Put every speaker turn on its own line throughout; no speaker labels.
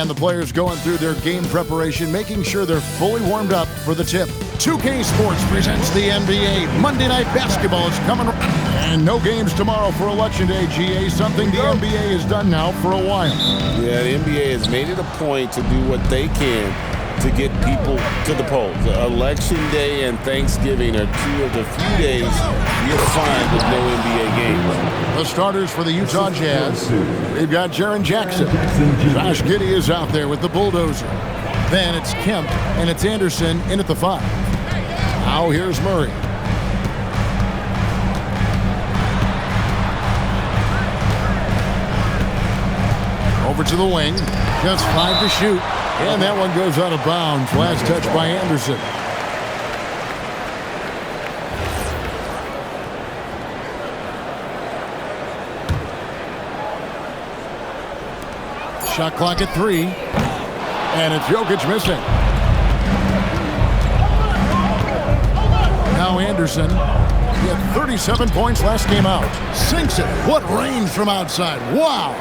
And the players going through their game preparation, making sure they're fully warmed up for the tip. 2K Sports presents the NBA. Monday Night Basketball is coming. And no games tomorrow for Election Day, GA, something the NBA has done now for a while.
Yeah, the NBA has made it a point to do what they can to get people to the polls. Election Day and Thanksgiving are two of the few days you'll find with no NBA games.
The starters for the Utah Jazz, we've got Jaren Jackson. Josh Giddey is out there with the bulldozer. Then it's Kemp and it's Anderson in at the 5. Now here's Murray. Over to the wing, just 5 to shoot. And that one goes out of bounds. Last touch by Anderson. Shot clock at 3. And it's Jokic missing. Now Anderson. He had 37 points last game out. Sinks it. What range from outside. Wow.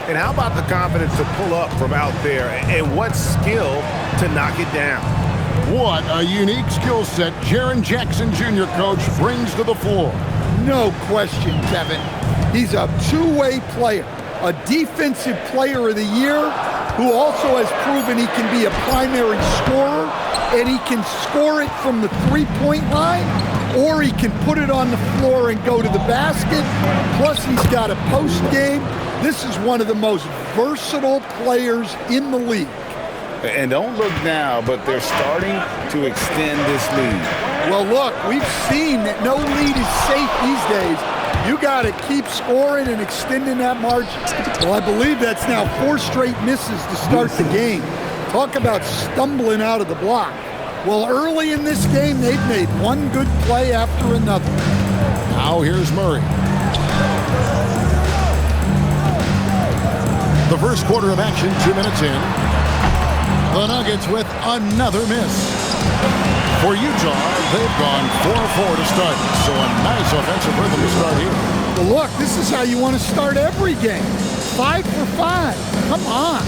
And how about the confidence to pull up from out there, and what skill to knock it down?
What a unique skill set Jaren Jackson Jr., coach, brings to the floor.
No question, Kevin. He's a two-way player, a defensive player of the year who also has proven he can be a primary scorer, and he can score it from the three-point line, or he can put it on the floor and go to the basket. Plus, he's got a post game. This is one of the most versatile players in the league.
And don't look now, but they're starting to extend this lead.
Well, look, we've seen that no lead is safe these days. You got to keep scoring and extending that margin. Well, I believe that's now 4 straight misses to start the game. Talk about stumbling out of the block. Well, early in this game, they've made one good play after another.
Now here's Murray. The first quarter of action, 2 minutes in. The Nuggets with another miss. For Utah, they've gone 4-4 to start. So a nice offensive rhythm to start here.
Well, look, this is how you want to start every game. 5 for 5. Come on.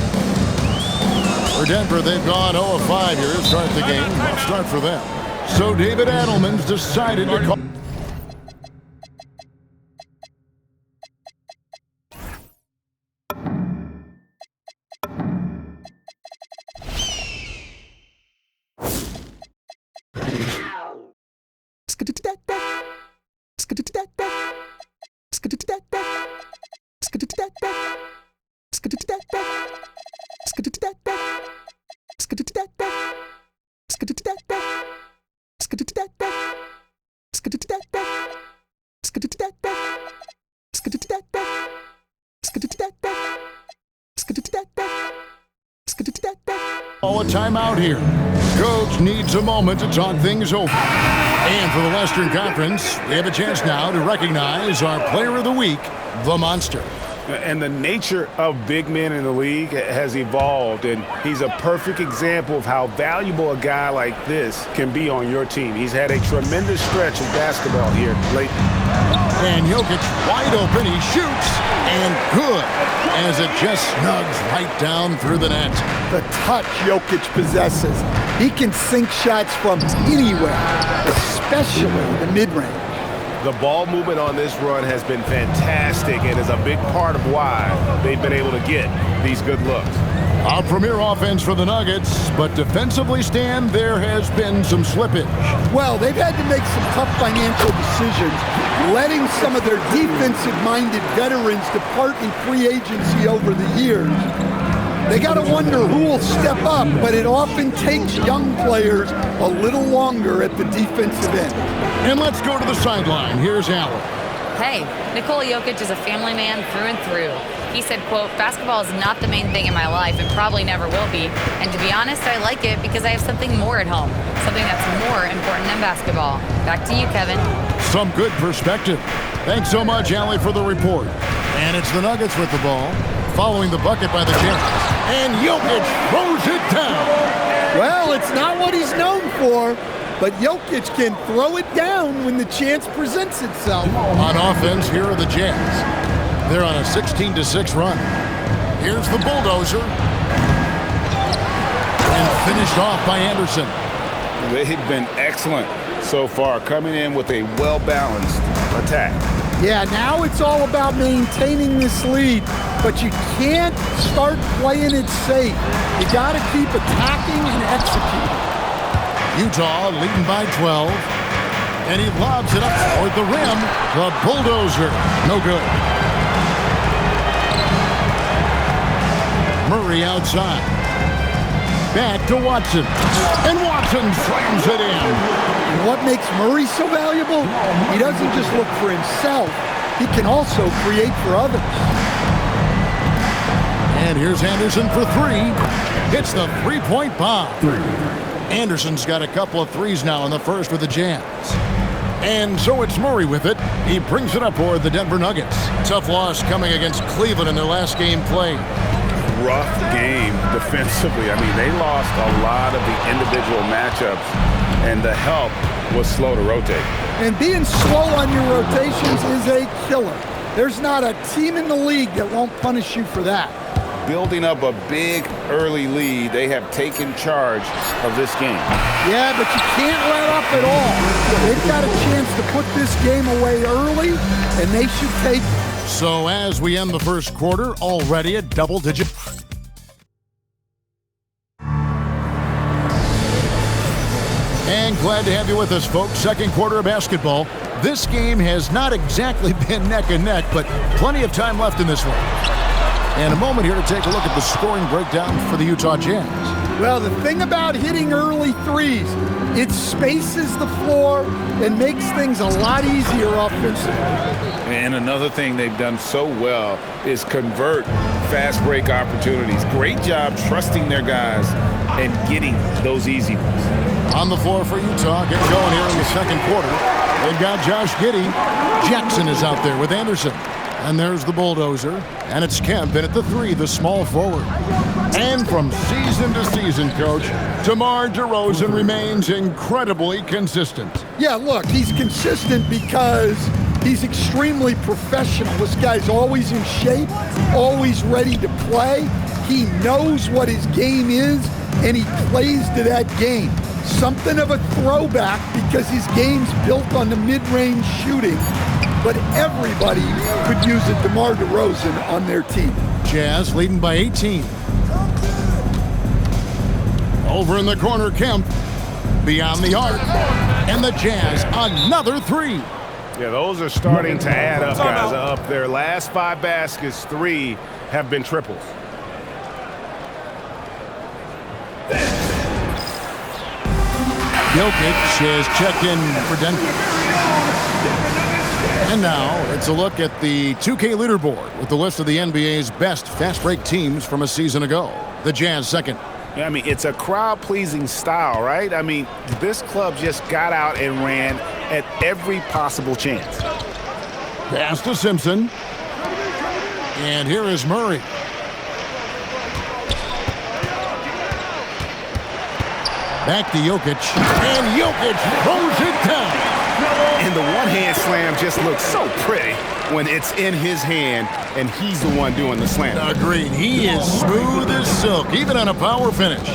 For Denver, they've gone 0-5 here to start the game. Well, start for them. So David Adelman's decided to call. A timeout here. Coach needs a moment to talk things over. And for the Western Conference, we have a chance now to recognize our Player of the Week, the Monster.
And the nature of big men in the league has evolved, and he's a perfect example of how valuable a guy like this can be on your team. He's had a tremendous stretch of basketball here lately.
And Jokic wide open, he shoots, and good, as it just snugs right down through the net.
The touch Jokic possesses. He can sink shots from anywhere, especially the mid-range.
The ball movement on this run has been fantastic and is a big part of why they've been able to get these good looks.
A premier offense for the Nuggets, but defensively, Stan, there has been some slippage.
Well, they've had to make some tough financial decisions, letting some of their defensive-minded veterans depart in free agency over the years. They got to wonder who will step up, but it often takes young players a little longer at the defensive end.
And let's go to the sideline. Here's Allen.
Hey, Nikola Jokic is a family man through and through. He said, quote, "Basketball is not the main thing in my life and probably never will be. And to be honest, I like it because I have something more at home, something that's more important than basketball." Back to you, Kevin.
Some good perspective. Thanks so much, Allie, for the report. And it's the Nuggets with the ball, following the bucket by the Jazz. And Jokic throws it down.
Well, it's not what he's known for, but Jokic can throw it down when the chance presents itself.
On offense, here are the Jazz. They're on a 16-6 run. Here's the bulldozer. And finished off by Anderson.
They've been excellent so far, coming in with a well-balanced attack.
Yeah, now it's all about maintaining this lead, but you can't start playing it safe. You got to keep attacking and executing.
Utah leading by 12. And he lobs it up toward the rim. The bulldozer. No good. Murray outside. Back to Watson. And Watson slams it in.
And what makes Murray so valuable? He doesn't just look for himself. He can also create for others.
And here's Anderson for three. Hits the three-point bomb. Anderson's got a couple of threes now in the first with the Jazz. And so it's Murray with it. He brings it up for the Denver Nuggets. Tough loss coming against Cleveland in their last game played.
Rough game defensively. I mean, they lost a lot of the individual matchups, and the help was slow to rotate.
And being slow on your rotations is a killer. There's not a team in the league that won't punish you for that.
Building up a big early lead, they have taken charge of this game.
Yeah, but you can't let up at all. They've got a chance to put this game away early, and they should take it.
So as we end the first quarter, already a double-digit. And glad to have you with us, folks. Second quarter of basketball. This game has not exactly been neck and neck, but plenty of time left in this one. And a moment here to take a look at the scoring breakdown for the Utah Jazz.
Well, the thing about hitting early threes, it spaces the floor and makes things a lot easier offensively.
And another thing they've done so well is convert fast break opportunities. Great job trusting their guys and getting those easy ones.
On the floor for Utah, get going here in the second quarter. They've got Josh Giddey. Jackson is out there with Anderson. And there's the bulldozer. And it's Kemp in at the three, the small forward. And from season to season, Coach, DeMar DeRozan remains incredibly consistent.
Yeah, look, he's consistent because he's extremely professional. This guy's always in shape, always ready to play. He knows what his game is, and he plays to that game. Something of a throwback because his game's built on the mid-range shooting, but everybody could use a DeMar DeRozan on their team.
Jazz leading by 18. Over in the corner, Kemp beyond the arc, and the Jazz another three.
Yeah, those are starting to add up, guys. Up their last 5 baskets, 3 have been triples.
Jokic has checked in for Denver. And now it's a look at the 2K leaderboard with the list of the NBA's best fast break teams from a season ago. The Jazz second.
Yeah, I mean, it's a crowd-pleasing style, right? I mean, this club just got out and ran at every possible chance.
Pass to Simpson. And here is Murray. Back to Jokic. And Jokic throws it down.
And the one-hand slam just looks so pretty when it's in his hand and he's the one doing the slam.
Agreed. He is smooth as silk, even on a power finish.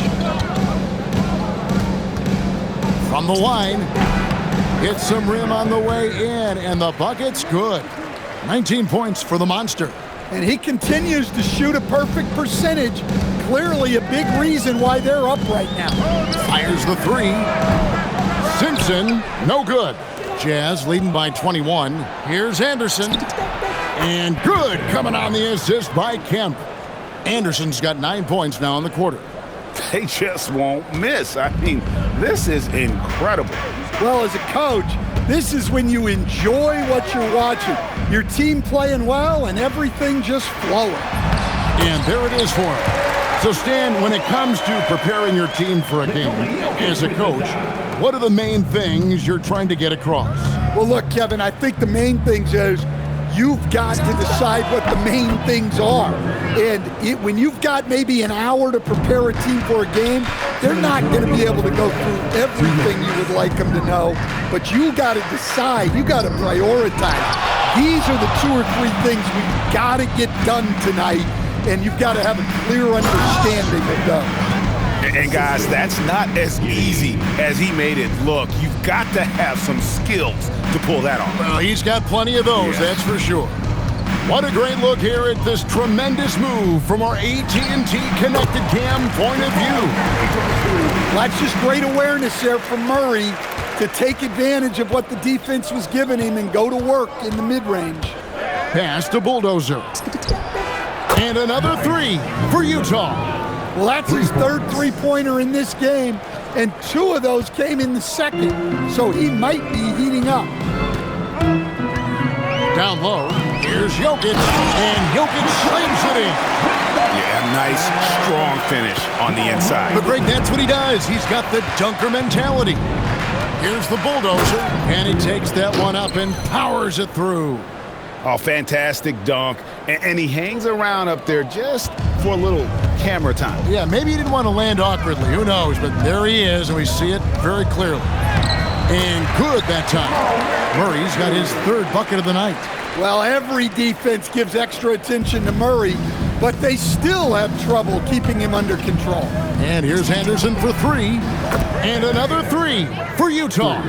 From the line, hits some rim on the way in, and the bucket's good. 19 points for the Monster.
And he continues to shoot a perfect percentage. Clearly a big reason why they're up right now.
Fires the three. Simpson, no good. Jazz leading by 21. Here's Anderson. And good coming on the assist by Kemp. Anderson's got 9 points now in the quarter.
They just won't miss. I mean, this is incredible.
Well, as a coach, this is when you enjoy what you're watching. Your team playing well and everything just flowing.
And there it is for him. So, Stan, when it comes to preparing your team for a game, as a coach, what are the main things you're trying to get across?
Well, look, Kevin, I think the main things is you've got to decide what the main things are. And when you've got maybe an hour to prepare a team for a game, they're not going to be able to go through everything you would like them to know. But you got to decide. You got to prioritize. These are the 2 or 3 things we've got to get done tonight. And you've got to have a clear understanding of those.
And guys, that's not as easy as he made it look. You've got to have some skills to pull that off.
Well, he's got plenty of those, that's for sure. What a great look here at this tremendous move from our AT&T Connected Cam point of view.
That's just great awareness there from Murray to take advantage of what the defense was giving him and go to work in the mid-range.
Pass to Bulldozer. And another three for Utah.
Well, that's his third three-pointer in this game, and 2 of those came in the second, so he might be heating up.
Down low, here's Jokic, and Jokic slams it in.
Yeah, nice, strong finish on the inside.
But Greg, that's what he does. He's got the dunker mentality. Here's the Bulldozer, and he takes that one up and powers it through.
Oh, fantastic dunk. And he hangs around up there just for a little camera time.
Yeah, maybe he didn't want to land awkwardly. Who knows? But there he is, and we see it very clearly. And good that time. Murray's got his 3rd bucket of the night.
Well, every defense gives extra attention to Murray, but they still have trouble keeping him under control.
And here's Henderson for 3. And another 3 for Utah.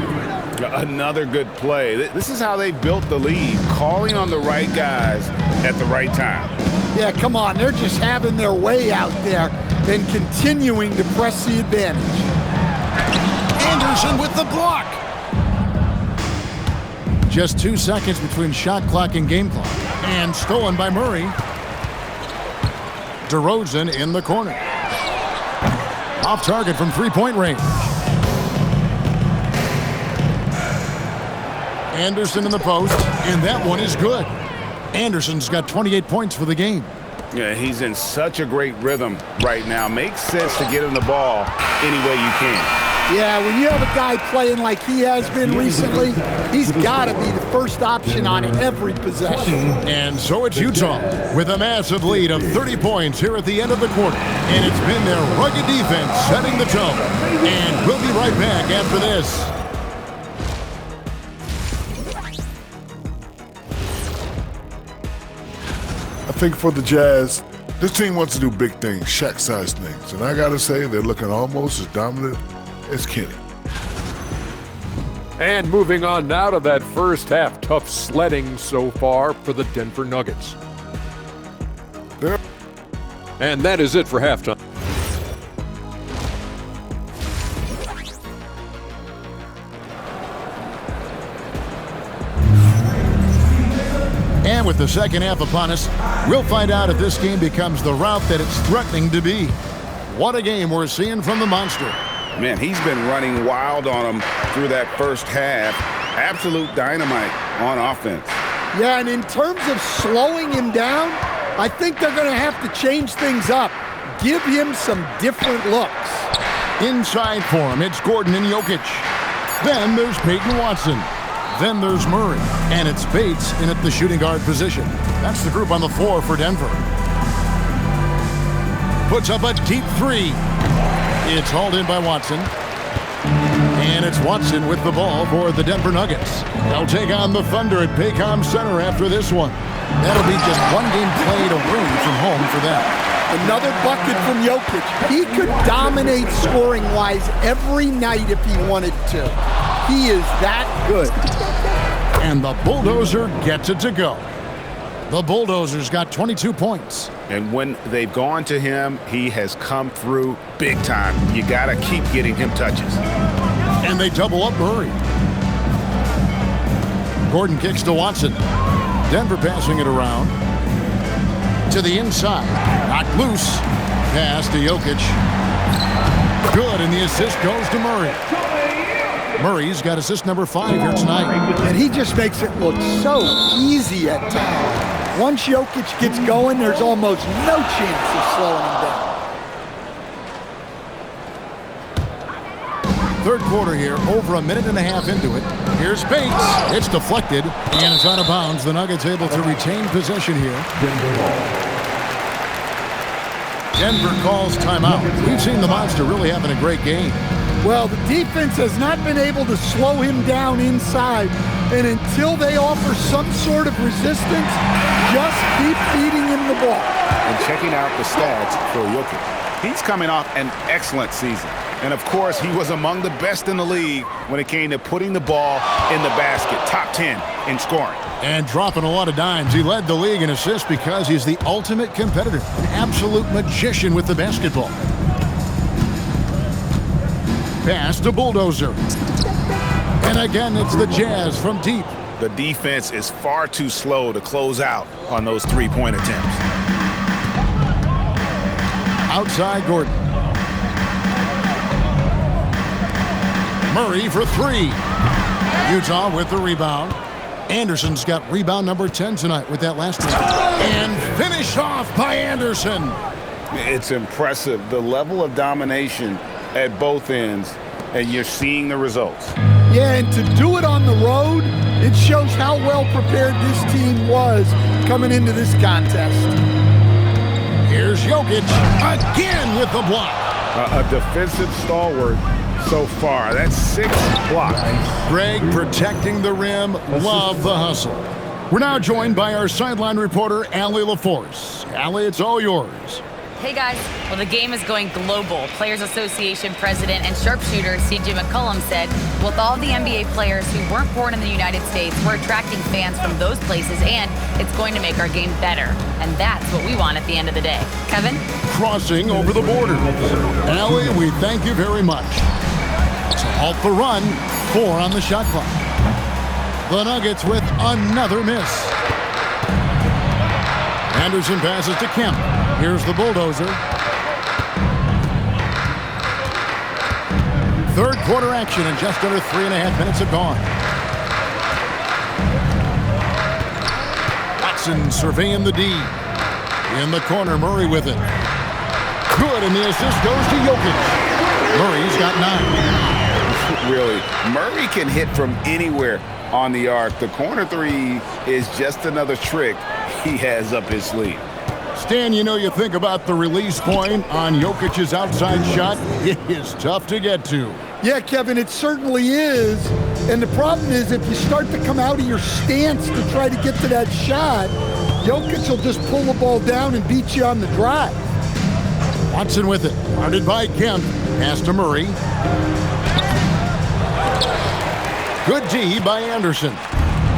Another good play. This is how they built the lead, calling on the right guys at the right time.
Yeah, come on. They're just having their way out there and continuing to press the advantage.
Anderson with the block. Just 2 seconds between shot clock and game clock. And stolen by Murray. DeRozan in the corner. Off target from 3-point range. Anderson in the post, and that one is good. Anderson's got 28 points for the game.
Yeah, he's in such a great rhythm right now. Makes sense to get him the ball any way you can.
Yeah, when you have a guy playing like he has been recently, he's got to be the first option on every possession.
And so it's Utah with a massive lead of 30 points here at the end of the quarter. And it's been their rugged defense setting the tone. And we'll be right back after this.
I think for the Jazz, this team wants to do big things, Shaq-sized things. And I got to say, they're looking almost as dominant as Kenny.
And moving on now to that first half, tough sledding so far for the Denver Nuggets. And that is it for halftime.
And with the second half upon us, we'll find out if this game becomes the rout that it's threatening to be. What a game we're seeing from the Monster.
Man, he's been running wild on him through that first half. Absolute dynamite on offense.
Yeah, and in terms of slowing him down, I think they're going to have to change things up. Give him some different looks.
Inside for him, it's Gordon and Jokic. Then there's Peyton Watson. Then there's Murray. And it's Bates in at the shooting guard position. That's the group on the floor for Denver. Puts up a deep 3. It's hauled in by Watson. And it's Watson with the ball for the Denver Nuggets. They'll take on the Thunder at Paycom Center after this one. That'll be just one game played away from home for them.
Another bucket from Jokic. He could dominate scoring-wise every night if he wanted to. He is that good.
And the Bulldozer gets it to go. The Bulldozer's got 22 points.
And when they've gone to him, he has come through big time. You got to keep getting him touches.
And they double up Murray. Gordon kicks to Watson. Denver passing it around. To the inside. Knocked loose. Pass to Jokic. Good, and the assist goes to Murray. Murray's got assist number 5 here tonight.
And he just makes it look so easy at times. Once Jokic gets going, there's almost no chance of slowing him down.
Third quarter here, over a minute and a half into it. Here's Bates. It's deflected, and it's out of bounds. The Nuggets able to retain possession here. Denver calls timeout. We've seen the Monster really having a great game.
Well, the defense has not been able to slow him down inside, and until they offer some sort of resistance, just keep feeding him the ball.
And checking out the stats for Jokic. He's coming off an excellent season. And, of course, he was among the best in the league when it came to putting the ball in the basket. Top 10 in scoring.
And dropping a lot of dimes. He led the league in assists because he's the ultimate competitor. An absolute magician with the basketball. Pass to Bulldozer. And again, it's the Jazz from deep.
The defense is far too slow to close out on those three-point attempts.
Outside Gordon. Murray for three. Utah with the rebound. Anderson's got rebound number 10 tonight with that last one. And finished off by Anderson.
It's impressive, the level of domination at both ends, and you're seeing the results.
Yeah, and to do it on the road, it shows how well prepared this team was coming into this contest.
Here's Jokic again with the block.
A defensive stalwart so far. That's 6 blocks.
Greg protecting the rim. Love the hustle. We're now joined by our sideline reporter, Allie LaForce. Allie, it's all yours.
Hey guys, well the game is going global. Players Association President and sharpshooter C.J. McCollum said, with all the NBA players who weren't born in the United States, we're attracting fans from those places and it's going to make our game better. And that's what we want at the end of the day. Kevin?
Crossing over the border. Allie, we thank you very much. So halt the run, 4 on the shot clock. The Nuggets with another miss. Anderson passes to Kemp. Here's the Bulldozer. Third quarter action and just under 3.5 minutes have gone. Watson surveying the D. In the corner, Murray with it. Good, and the assist goes to Jokic. Murray's got 9.
Really, Murray can hit from anywhere on the arc. The corner three is just another trick he has up his sleeve.
Stan, you know, you think about the release point on Jokic's outside shot. It is tough to get to.
Yeah, Kevin, it certainly is. And the problem is if you start to come out of your stance to try to get to that shot, Jokic will just pull the ball down and beat you on the drive.
Watson with it. Guarded by Kemp. Pass to Murray. Good D by Anderson.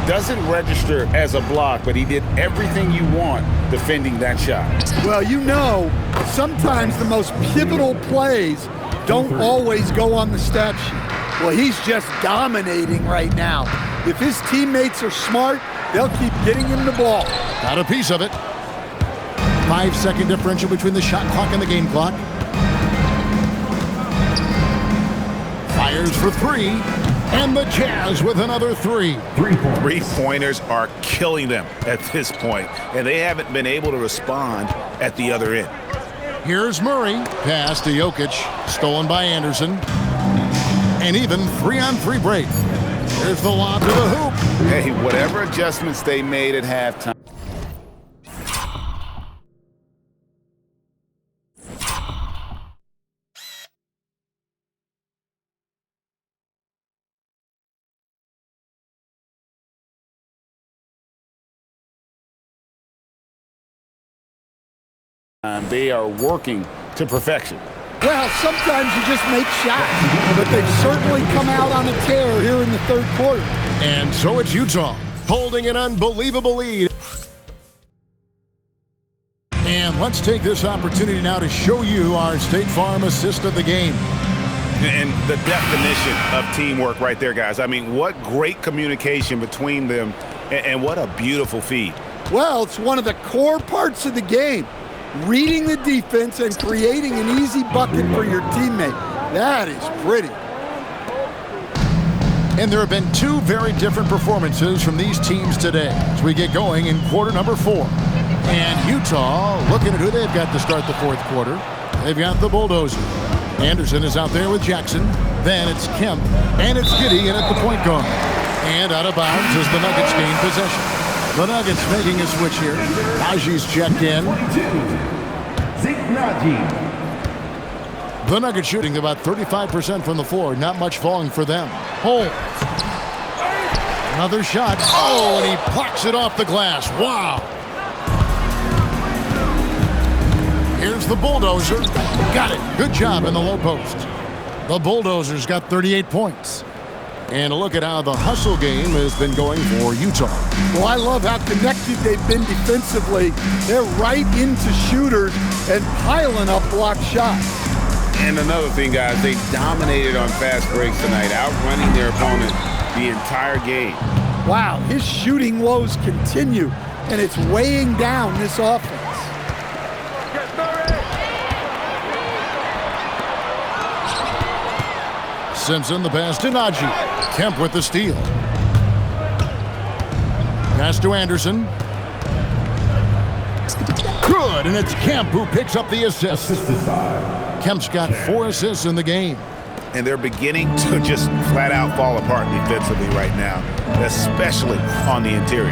Doesn't register as a block, but he did everything you want defending that shot.
Well, you know, sometimes the most pivotal plays don't always go on the stat sheet. Well, he's just dominating right now. If his teammates are smart, they'll keep getting him the ball.
Got a piece of it. 5-second differential between the shot clock and the game clock. Fires for 3. And the Jazz with another 3.
Three-pointers are killing them at this point, and they haven't been able to respond at the other end.
Here's Murray. Pass to Jokic. Stolen by Anderson. And even 3-on-3 break. There's the lob to the hoop.
Hey, whatever adjustments they made at halftime. They are working to perfection.
Well, sometimes you just make shots, but they've certainly come out on a tear here in the third quarter.
And so it's Utah holding an unbelievable lead. And let's take this opportunity now to show you our State Farm assist of the game.
And the definition of teamwork right there, guys. I mean, what great communication between them, and what a beautiful feed.
Well, it's one of the core parts of the game. Reading the defense and creating an easy bucket for your teammate. That is pretty.
And there have been 2 very different performances from these teams today as we get going in quarter number 4. And Utah, looking at who they've got to start the fourth quarter. They've got the Bulldozer. Anderson is out there with Jackson. Then it's Kemp. And it's Giddey in at the point guard. And out of bounds as the Nuggets gain possession. The Nuggets making a switch here. Naji's checked in. The Nuggets shooting about 35% from the floor. Not much falling for them. Holmes. Another shot. Oh, and he plucks it off the glass. Wow. Here's the Bulldozer. Got it. Good job in the low post. The Bulldozers got 38 points. And a look at how the hustle game has been going for Utah.
Well, I love how connected they've been defensively. They're right into shooters and piling up blocked shots.
And another thing, guys, they dominated on fast breaks tonight, outrunning their opponent the entire game.
Wow, his shooting woes continue, and it's weighing down this offense.
Simpson, the pass to Najee. Kemp with the steal. Pass to Anderson. Good, and it's Kemp who picks up the assist. Kemp's got 4 assists in the game.
And they're beginning to just flat out fall apart defensively right now, especially on the interior.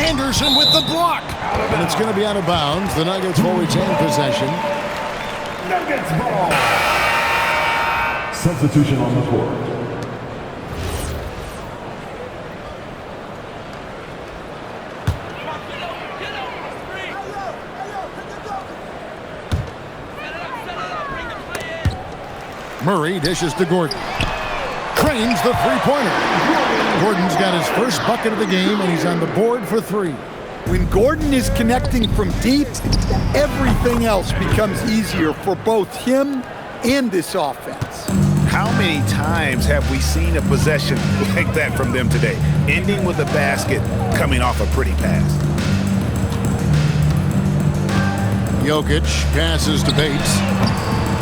Anderson with the block. And it's going to be out of bounds. The Nuggets will retain possession.
Nuggets ball. Substitution on the court.
Murray dishes to Gordon. Cranes the three-pointer. Gordon's got his first bucket of the game, and he's on the board for 3.
When Gordon is connecting from deep, everything else becomes easier for both him and this offense.
How many times have we seen a possession like that from them today, ending with a basket coming off a pretty pass?
Jokic passes to Bates.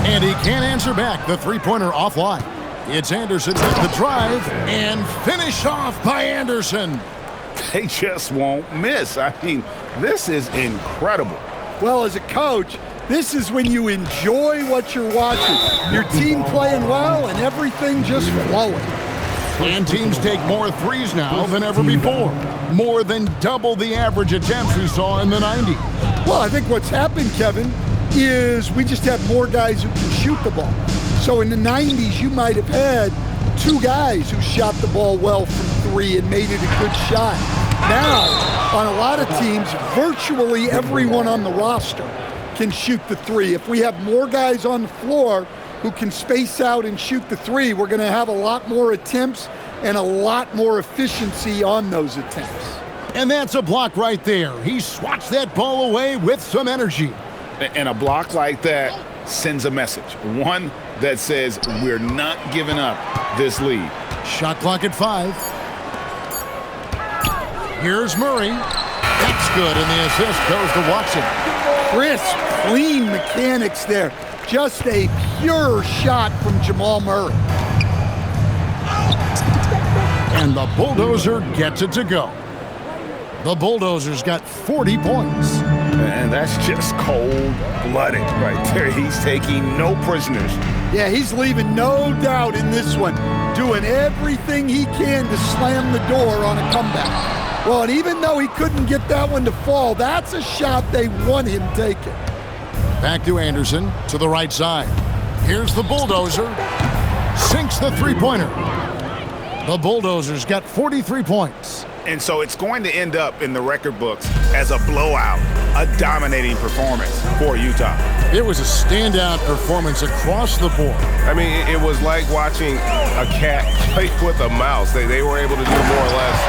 And he can't answer back. The three-pointer offline. It's Anderson with the drive and finish off by Anderson.
They just won't miss. I mean, this is incredible.
Well, as a coach, this is when you enjoy what you're watching. Your team playing well and everything just flowing.
And teams take more threes now than ever before. More than double the average attempts we saw in the 90s.
Well, I think what's happened, Kevin, is we just have more guys who can shoot the ball. So in the 90s, you might have had 2 guys who shot the ball well from 3 and made it a good shot. Now, on a lot of teams, virtually everyone on the roster can shoot the 3. If we have more guys on the floor who can space out and shoot the 3, we're going to have a lot more attempts and a lot more efficiency on those attempts.
And that's a block right there. He swats that ball away with some energy.
And a block like that sends a message. One that says we're not giving up this lead.
Shot clock at 5. Here's Murray. That's good, and the assist goes to Watson.
Crisp, clean mechanics there. Just a pure shot from Jamal Murray.
And the Bulldozer gets it to go. The Bulldozers got 40 points.
And that's just cold-blooded right there. He's taking no prisoners.
Yeah, he's leaving no doubt in this one, doing everything he can to slam the door on a comeback. Well, and even though he couldn't get that one to fall, that's a shot they want him taking.
Back to Anderson to the right side. Here's the Bulldozer. Sinks the three-pointer. The Bulldozers got 43 points.
And so it's going to end up in the record books as a blowout, a dominating performance for Utah.
It was a standout performance across the board.
I mean, it was like watching a cat play with a mouse. They were able to do more or less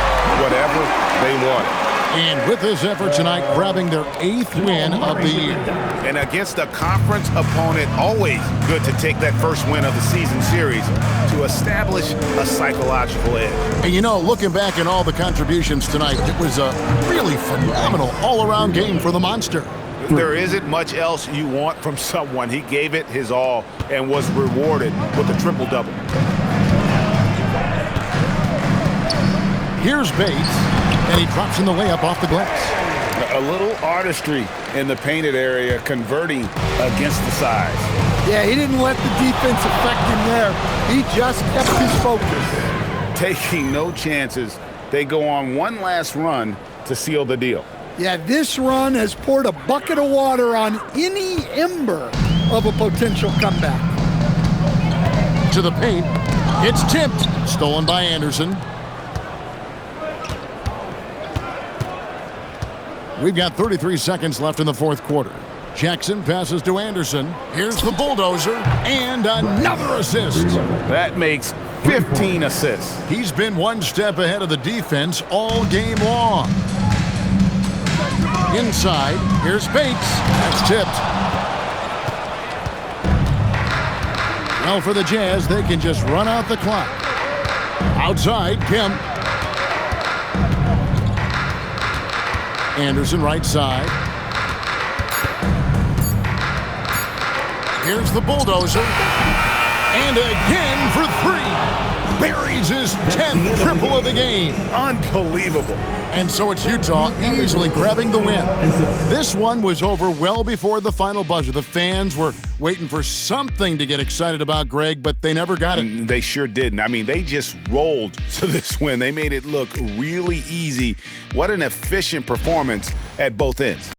whatever they wanted.
And with this effort tonight, grabbing their 8th win of the year.
And against a conference opponent, always good to take that first win of the season series to establish a psychological edge.
And you know, looking back at all the contributions tonight, it was a really phenomenal all-around game for the Monster.
There isn't much else you want from someone. He gave it his all and was rewarded with a triple-double.
Here's Bates, and he drops in the layup off the glass.
A little artistry in the painted area, converting against the size.
Yeah, he didn't let the defense affect him there. He just kept his focus.
Taking no chances, they go on one last run to seal the deal.
Yeah, this run has poured a bucket of water on any ember of a potential comeback.
To the paint, it's tipped, stolen by Anderson. We've got 33 seconds left in the fourth quarter. Jackson passes to Anderson. Here's the bulldozer, and another assist.
That makes 15 assists.
He's been one step ahead of the defense all game long. Inside, here's Bates. That's tipped. Well, for the Jazz, they can just run out the clock. Outside, Kemp. Anderson right side. Here's the bulldozer. And again for three. Buries his 10th triple of the game.
Unbelievable.
And so it's Utah easily grabbing the win. This one was over well before the final buzzer. The fans were waiting for something to get excited about, Greg, but they never got it.
They sure didn't. I mean, they just rolled to this win. They made it look really easy. What an efficient performance at both ends.